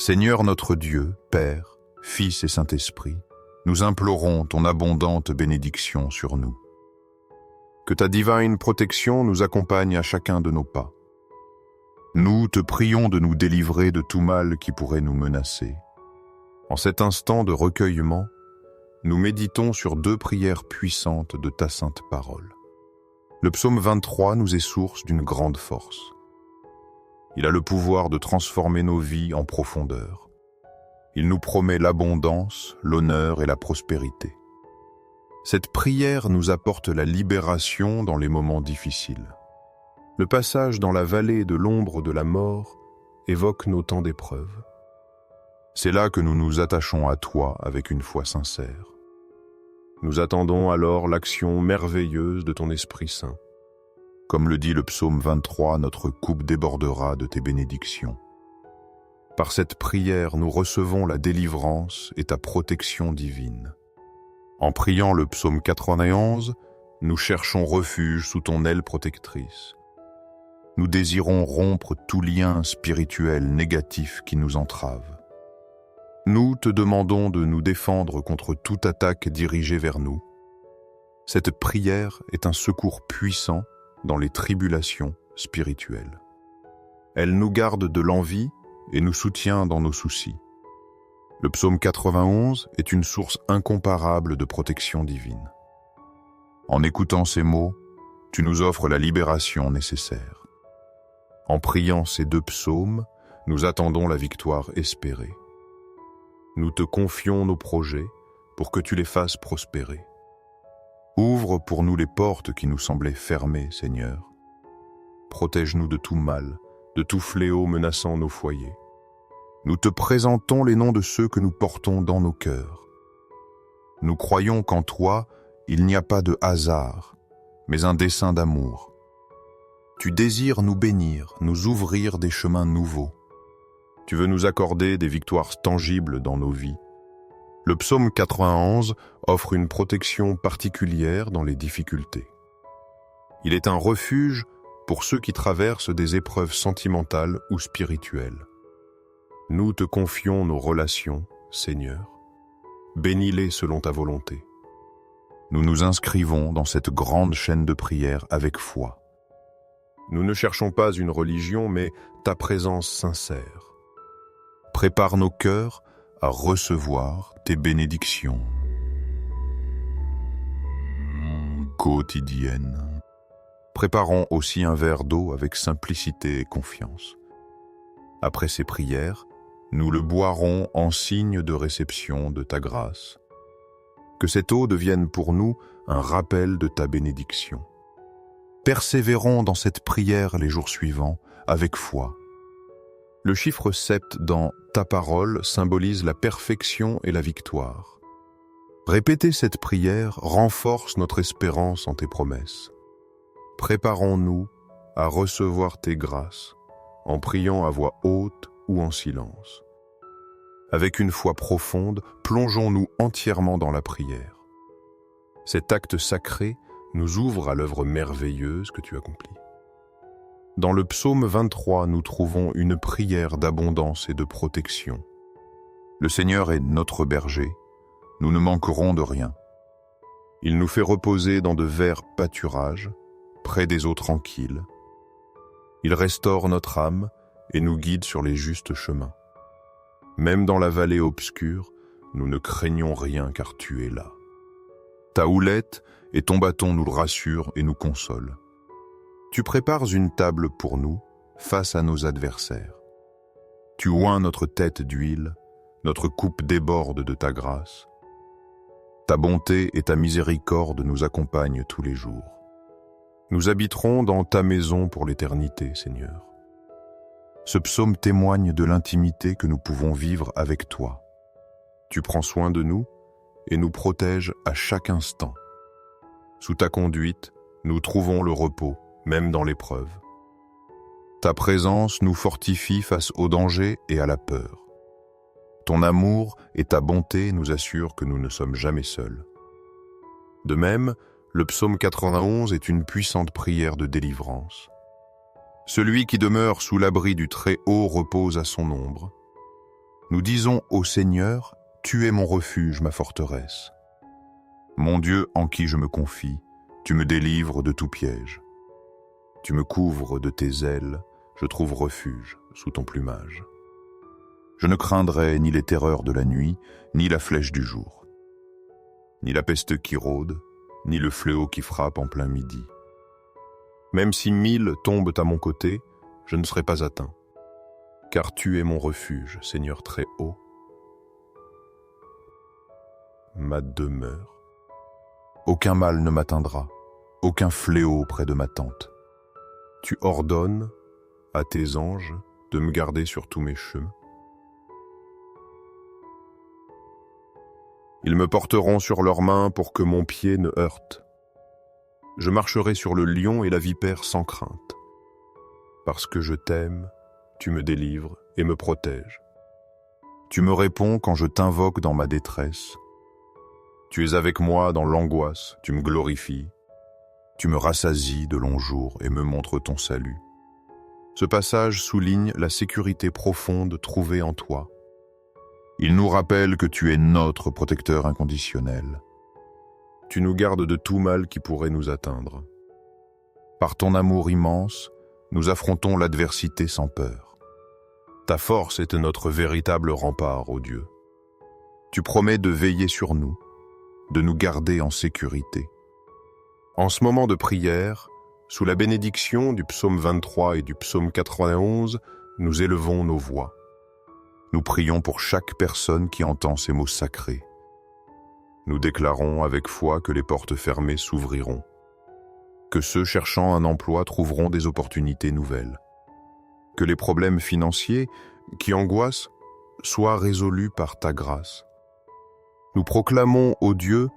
Seigneur notre Dieu, Père, Fils et Saint-Esprit, nous implorons ton abondante bénédiction sur nous. Que ta divine protection nous accompagne à chacun de nos pas. Nous te prions de nous délivrer de tout mal qui pourrait nous menacer. En cet instant de recueillement, nous méditons sur 2 prières puissantes de ta sainte parole. Le psaume 23 nous est source d'une grande force. Il a le pouvoir de transformer nos vies en profondeur. Il nous promet l'abondance, l'honneur et la prospérité. Cette prière nous apporte la libération dans les moments difficiles. Le passage dans la vallée de l'ombre de la mort évoque nos temps d'épreuve. C'est là que nous nous attachons à toi avec une foi sincère. Nous attendons alors l'action merveilleuse de ton Esprit Saint. Comme le dit le psaume 23, notre coupe débordera de tes bénédictions. Par cette prière, nous recevons la délivrance et ta protection divine. En priant le psaume 91, nous cherchons refuge sous ton aile protectrice. Nous désirons rompre tout lien spirituel négatif qui nous entrave. Nous te demandons de nous défendre contre toute attaque dirigée vers nous. Cette prière est un secours puissant dans les tribulations spirituelles. Elle nous garde de l'envie et nous soutient dans nos soucis. Le psaume 91 est une source incomparable de protection divine. En écoutant ces mots, tu nous offres la libération nécessaire. En priant ces 2 psaumes, nous attendons la victoire espérée. Nous te confions nos projets pour que tu les fasses prospérer. Ouvre pour nous les portes qui nous semblaient fermées, Seigneur. Protège-nous de tout mal, de tout fléau menaçant nos foyers. Nous te présentons les noms de ceux que nous portons dans nos cœurs. Nous croyons qu'en toi, il n'y a pas de hasard, mais un dessein d'amour. Tu désires nous bénir, nous ouvrir des chemins nouveaux. Tu veux nous accorder des victoires tangibles dans nos vies. Le psaume 91 offre une protection particulière dans les difficultés. Il est un refuge pour ceux qui traversent des épreuves sentimentales ou spirituelles. Nous te confions nos relations, Seigneur. Bénis-les selon ta volonté. Nous nous inscrivons dans cette grande chaîne de prière avec foi. Nous ne cherchons pas une religion, mais ta présence sincère. Prépare nos cœurs à recevoir tes bénédictions quotidiennes. Préparons aussi un verre d'eau avec simplicité et confiance. Après ces prières, nous le boirons en signe de réception de ta grâce. Que cette eau devienne pour nous un rappel de ta bénédiction. Persévérons dans cette prière les jours suivants avec foi. Le chiffre 7 dans ta parole symbolise la perfection et la victoire. Répéter cette prière renforce notre espérance en tes promesses. Préparons-nous à recevoir tes grâces en priant à voix haute ou en silence. Avec une foi profonde, plongeons-nous entièrement dans la prière. Cet acte sacré nous ouvre à l'œuvre merveilleuse que tu accomplis. Dans le psaume 23, nous trouvons une prière d'abondance et de protection. Le Seigneur est notre berger, nous ne manquerons de rien. Il nous fait reposer dans de verts pâturages, près des eaux tranquilles. Il restaure notre âme et nous guide sur les justes chemins. Même dans la vallée obscure, nous ne craignons rien car tu es là. Ta houlette et ton bâton nous le rassurent et nous consolent. Tu prépares une table pour nous face à nos adversaires. Tu oins notre tête d'huile, notre coupe déborde de ta grâce. Ta bonté et ta miséricorde nous accompagnent tous les jours. Nous habiterons dans ta maison pour l'éternité, Seigneur. Ce psaume témoigne de l'intimité que nous pouvons vivre avec toi. Tu prends soin de nous et nous protèges à chaque instant. Sous ta conduite, nous trouvons le repos, même dans l'épreuve. Ta présence nous fortifie face au danger et à la peur. Ton amour et ta bonté nous assurent que nous ne sommes jamais seuls. De même, le psaume 91 est une puissante prière de délivrance. Celui qui demeure sous l'abri du Très-Haut repose à son ombre. Nous disons au Seigneur, tu es mon refuge, ma forteresse. Mon Dieu en qui je me confie, tu me délivres de tout piège. Tu me couvres de tes ailes, je trouve refuge sous ton plumage. Je ne craindrai ni les terreurs de la nuit, ni la flèche du jour, ni la peste qui rôde, ni le fléau qui frappe en plein midi. Même si 1000 tombent à mon côté, je ne serai pas atteint, car tu es mon refuge, Seigneur très haut, ma demeure. Aucun mal ne m'atteindra, aucun fléau près de ma tente. Tu ordonnes à tes anges de me garder sur tous mes chemins. Ils me porteront sur leurs mains pour que mon pied ne heurte. Je marcherai sur le lion et la vipère sans crainte. Parce que je t'aime, tu me délivres et me protèges. Tu me réponds quand je t'invoque dans ma détresse. Tu es avec moi dans l'angoisse, tu me glorifies. Tu me rassasies de longs jours et me montres ton salut. Ce passage souligne la sécurité profonde trouvée en toi. Il nous rappelle que tu es notre protecteur inconditionnel. Tu nous gardes de tout mal qui pourrait nous atteindre. Par ton amour immense, nous affrontons l'adversité sans peur. Ta force est notre véritable rempart, ô Dieu. Tu promets de veiller sur nous, de nous garder en sécurité. En ce moment de prière, sous la bénédiction du psaume 23 et du psaume 91, nous élevons nos voix. Nous prions pour chaque personne qui entend ces mots sacrés. Nous déclarons avec foi que les portes fermées s'ouvriront, que ceux cherchant un emploi trouveront des opportunités nouvelles, que les problèmes financiers qui angoissent soient résolus par ta grâce. Nous proclamons, ô Dieu,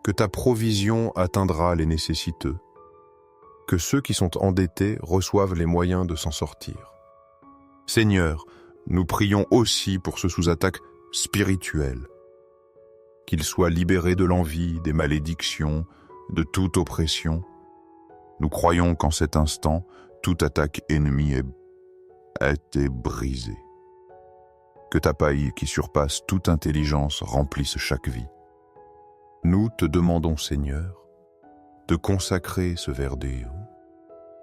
que ta provision atteindra les nécessiteux, que ceux qui sont endettés reçoivent les moyens de s'en sortir. Seigneur, nous prions aussi pour ceux sous attaque spirituelle, qu'ils soient libérés de l'envie, des malédictions, de toute oppression. Nous croyons qu'en cet instant, toute attaque ennemie a été brisée. Que ta paille qui surpasse toute intelligence remplisse chaque vie. Nous te demandons, Seigneur, de consacrer ce verre d'eau.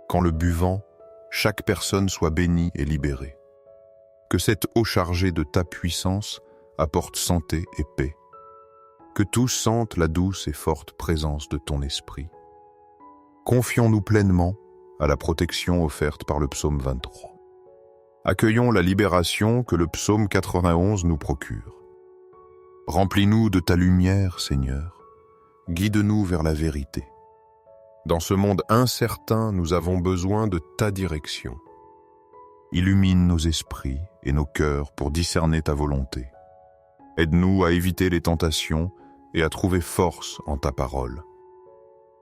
Qu'en le buvant, chaque personne soit bénie et libérée. Que cette eau chargée de ta puissance apporte santé et paix. Que tous sentent la douce et forte présence de ton esprit. Confions-nous pleinement à la protection offerte par le psaume 23. Accueillons la libération que le psaume 91 nous procure. Remplis-nous de ta lumière, Seigneur. Guide-nous vers la vérité. Dans ce monde incertain, nous avons besoin de ta direction. Illumine nos esprits et nos cœurs pour discerner ta volonté. Aide-nous à éviter les tentations et à trouver force en ta parole.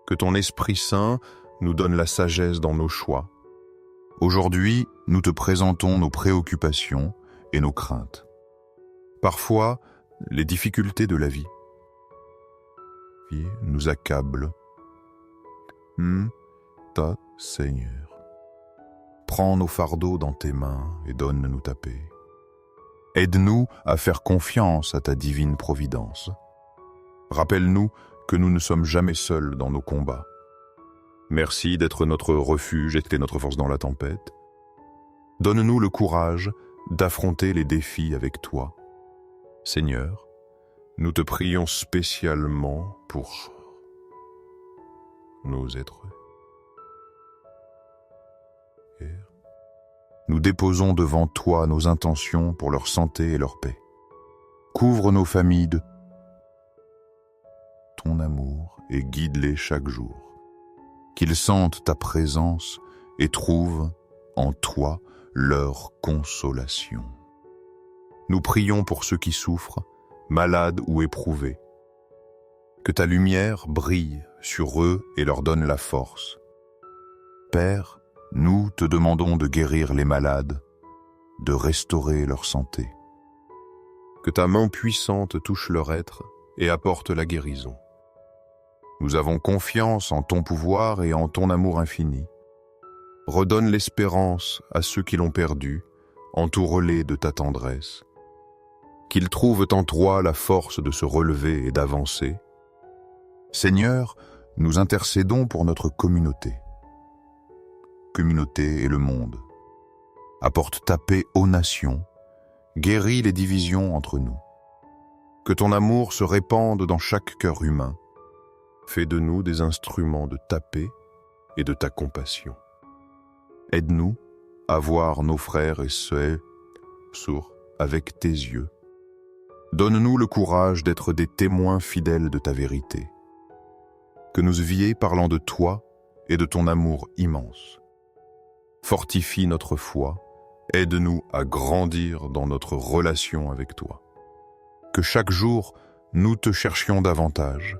Que ton Esprit Saint nous donne la sagesse dans nos choix. Aujourd'hui, nous te présentons nos préoccupations et nos craintes. Parfois, les difficultés de la vie nous accablent. Ta Seigneur. Prends nos fardeaux dans tes mains et donne-nous ta paix. Aide-nous à faire confiance à ta divine providence. Rappelle-nous que nous ne sommes jamais seuls dans nos combats. Merci d'être notre refuge et notre force dans la tempête. Donne-nous le courage d'affronter les défis avec toi. Seigneur, nous te prions spécialement pour nos êtres. Nous déposons devant toi nos intentions pour leur santé et leur paix. Couvre nos familles de ton amour et guide-les chaque jour. Qu'ils sentent ta présence et trouvent en toi leur consolation. Nous prions pour ceux qui souffrent, malades ou éprouvés. Que ta lumière brille sur eux et leur donne la force. Père, nous te demandons de guérir les malades, de restaurer leur santé. Que ta main puissante touche leur être et apporte la guérison. Nous avons confiance en ton pouvoir et en ton amour infini. Redonne l'espérance à ceux qui l'ont perdue, entoure-les de ta tendresse. qu'ils trouvent en toi la force de se relever et d'avancer. Seigneur, nous intercédons pour notre communauté et le monde. Apporte ta paix aux nations, guéris les divisions entre nous. Que ton amour se répande dans chaque cœur humain. Fais de nous des instruments de ta paix et de ta compassion. Aide-nous à voir nos frères et sœurs avec tes yeux. Donne-nous le courage d'être des témoins fidèles de ta vérité. Que nous vivions parlant de toi et de ton amour immense. Fortifie notre foi, aide-nous à grandir dans notre relation avec toi. Que chaque jour, nous te cherchions davantage,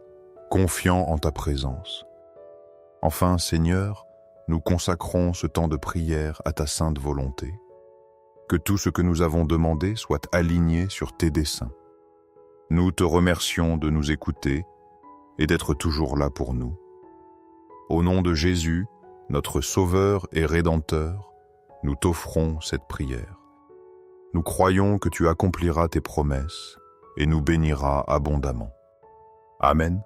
confiants en ta présence. Enfin, Seigneur, nous consacrons ce temps de prière à ta sainte volonté. Que tout ce que nous avons demandé soit aligné sur tes desseins. Nous te remercions de nous écouter et d'être toujours là pour nous. Au nom de Jésus, notre Sauveur et Rédempteur, nous t'offrons cette prière. Nous croyons que tu accompliras tes promesses et nous béniras abondamment. Amen.